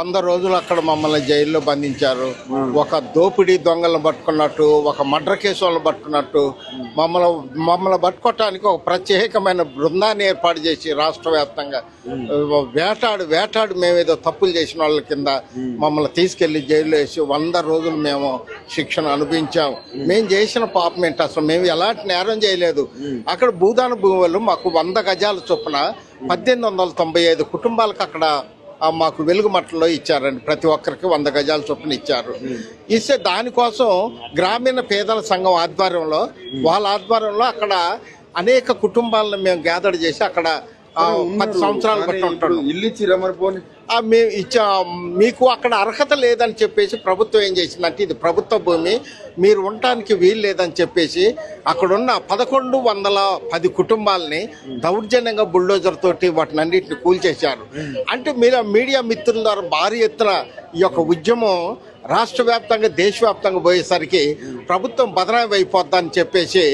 100 రోజులు అక్కడ మమ్మల్ని జైల్లో బంధించారు. ఒక దోపిడీ దొంగలను పట్టుకున్నట్టు, ఒక మర్డర్ కేసు వాళ్ళని పట్టుకున్నట్టు మమ్మల్ని పట్టుకోవటానికి ఒక ప్రత్యేకమైన బృందాన్ని ఏర్పాటు చేసి రాష్ట్ర వ్యాప్తంగా వేటాడు మేమేదో తప్పులు చేసిన వాళ్ళ కింద మమ్మల్ని తీసుకెళ్లి జైల్లో వేసి 100 రోజులు మేము శిక్షణ అనుభవించాం. మేము చేసిన పాపం ఏంటి, అసలు మేము ఎలాంటి నేరం చేయలేదు. అక్కడ భూదాన భూములు మాకు 100 గజాల చొప్పున 1895 కుటుంబాలకు అక్కడ మాకు వెలుగుమట్టలో ఇచ్చారండి. ప్రతి ఒక్కరికి 100 గజాల చొప్పున ఇచ్చారు. ఇస్తే దానికోసం గ్రామీణ పేదల సంఘం ఆధ్వర్యంలో వాళ్ళ ఆధ్వర్యంలో అక్కడ అనేక కుటుంబాలను మేము గ్యాదర్ చేసి అక్కడ 10 సంవత్సరాలు బట్టి ఉంటాడు. ఇల్లు ఇచ్చిరా మరి పోనీ? మేము మీకు అక్కడ అర్హత లేదని చెప్పేసి ప్రభుత్వం ఏం చేసిందంటే ఇది ప్రభుత్వ భూమి, మీరు ఉండటానికి వీలు లేదని చెప్పేసి అక్కడున్న 1110 కుటుంబాలని దౌర్జన్యంగా బుల్డోజర్ తోటి వాటిని అన్నింటిని కూల్చేశారు. అంటే మీరు మీడియా మిత్రుల ద్వారా భారీ ఎత్తున ఈ యొక్క ఉద్యమం రాష్ట్ర వ్యాప్తంగా దేశవ్యాప్తంగా పోయేసరికి ప్రభుత్వం బదనామీ అయిపోద్దని చెప్పేసి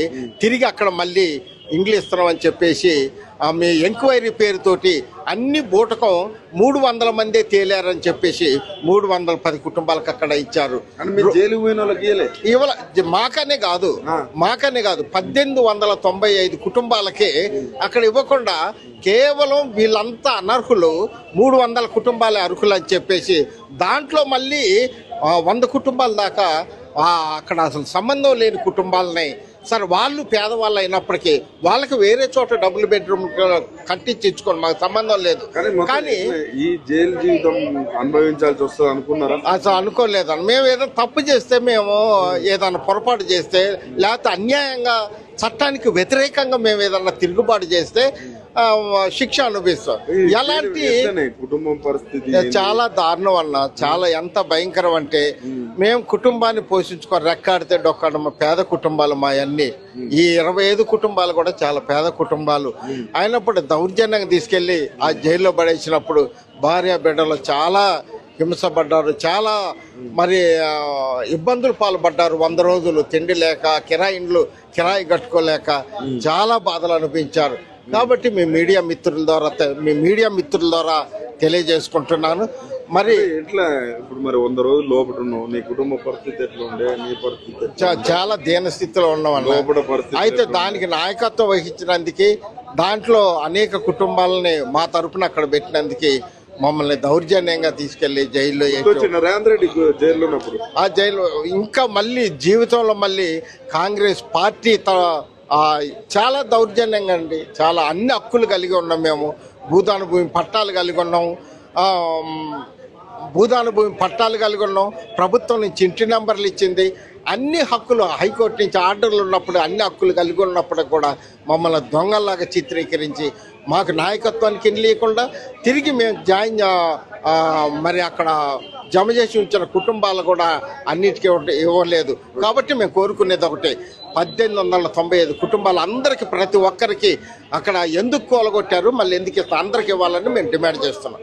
తిరిగి అక్కడ మళ్ళీ ఇంగ్లీష్ ఇస్తున్నామని చెప్పేసి మీ ఎంక్వైరీ పేరుతోటి అన్ని బూటకం 300 మందే తేలారని చెప్పేసి 310 కుటుంబాలకు అక్కడ ఇచ్చారు. మాకనే కాదు 1895 కుటుంబాలకే అక్కడ ఇవ్వకుండా కేవలం వీళ్ళంతా అనర్హులు, 300 కుటుంబాలే అర్హులు అని చెప్పేసి దాంట్లో మళ్ళీ 100 కుటుంబాల దాకా అక్కడ అసలు సంబంధం లేని కుటుంబాలని సార్ వాళ్ళు పేదవాళ్ళు అయినప్పటికీ వాళ్ళకి వేరే చోట డబుల్ బెడ్రూమ్ కట్టించి ఇచ్చుకోండి, మాకు సంబంధం లేదు. కానీ ఈ జైలు జీవితం అనుభవించాల్సి వస్తుంది అనుకున్నారా? అసలు అనుకోలేదు. మేము ఏదైనా తప్పు చేస్తే, మేము ఏదైనా పొరపాటు చేస్తే, లేకపోతే అన్యాయంగా చట్టానికి వ్యతిరేకంగా మేము ఏదన్నా తిరుగుబాటు చేస్తే శిక్ష అనుభవిస్తాం. ఎలాంటి కుటుంబం పరిస్థితి చాలా దారుణం అన్న, చాలా ఎంత భయంకరం అంటే మేము కుటుంబాన్ని పోషించుకొని రెక్కాడితే డొక్కాడ పేద కుటుంబాలు మా అన్ని. ఈ 25 కుటుంబాలు కూడా చాలా పేద కుటుంబాలు అయినప్పుడు దౌర్జన్యంగా తీసుకెళ్లి ఆ జైల్లో పడేసినప్పుడు భార్య బిడ్డలు చాలా హింసపడ్డారు, చాలా మరి ఇబ్బందులు పాల్పడ్డారు. 100 రోజులు తిండి లేక, కిరాయి కట్టుకోలేక చాలా బాధలు అనిపించారు. కాబట్టి మీ మీడియా మిత్రుల ద్వారా తెలియజేసుకుంటున్నాను. మరి ఎట్లా ఇప్పుడు మరి 100 రోజులు లోపల ఉన్నావు, నీ కుటుంబ పరిస్థితి ఎట్లా ఉండే? నీ పరిస్థితి చాలా దీనస్థితిలో ఉన్నామన్న. అయితే దానికి నాయకత్వం వహించినందుకు, దాంట్లో అనేక కుటుంబాలని మా తరపున అక్కడ పెట్టినందుకు మమ్మల్ని దౌర్జన్యంగా తీసుకెళ్లి జైల్లో రేవంత్ రెడ్డి జైల్లో ఉన్నప్పుడు ఆ జైల్లో ఇంకా మళ్ళీ జీవితంలో మళ్ళీ కాంగ్రెస్ పార్టీ చాలా దౌర్జన్యంగా అండి. చాలా అన్ని హక్కులు కలిగి ఉన్నాం మేము. భూదాన భూమి పట్టాలు కలిగి ఉన్నాం, ప్రభుత్వం నుంచి ఇంటి నెంబర్లు ఇచ్చింది, అన్ని హక్కులు హైకోర్టు నుంచి ఆర్డర్లు ఉన్నప్పుడు అన్ని హక్కులు కలిగి ఉన్నప్పుడు కూడా మమ్మల్ని దొంగల్లాగా చిత్రీకరించి మాకు నాయకత్వానికి లేకుండా తిరిగి మేము మరి అక్కడ జమ చేసి ఉంచిన కుటుంబాలు కూడా అన్నిటికీ ఇవ్వలేదు. కాబట్టి మేము కోరుకునేది ఒకటే, 1895 కుటుంబాలు అందరికీ ప్రతి ఒక్కరికి అక్కడ ఎందుకు కూలగొట్టారు, మళ్ళీ ఎందుకు అందరికి ఇవ్వాలని మేము డిమాండ్ చేస్తున్నాం.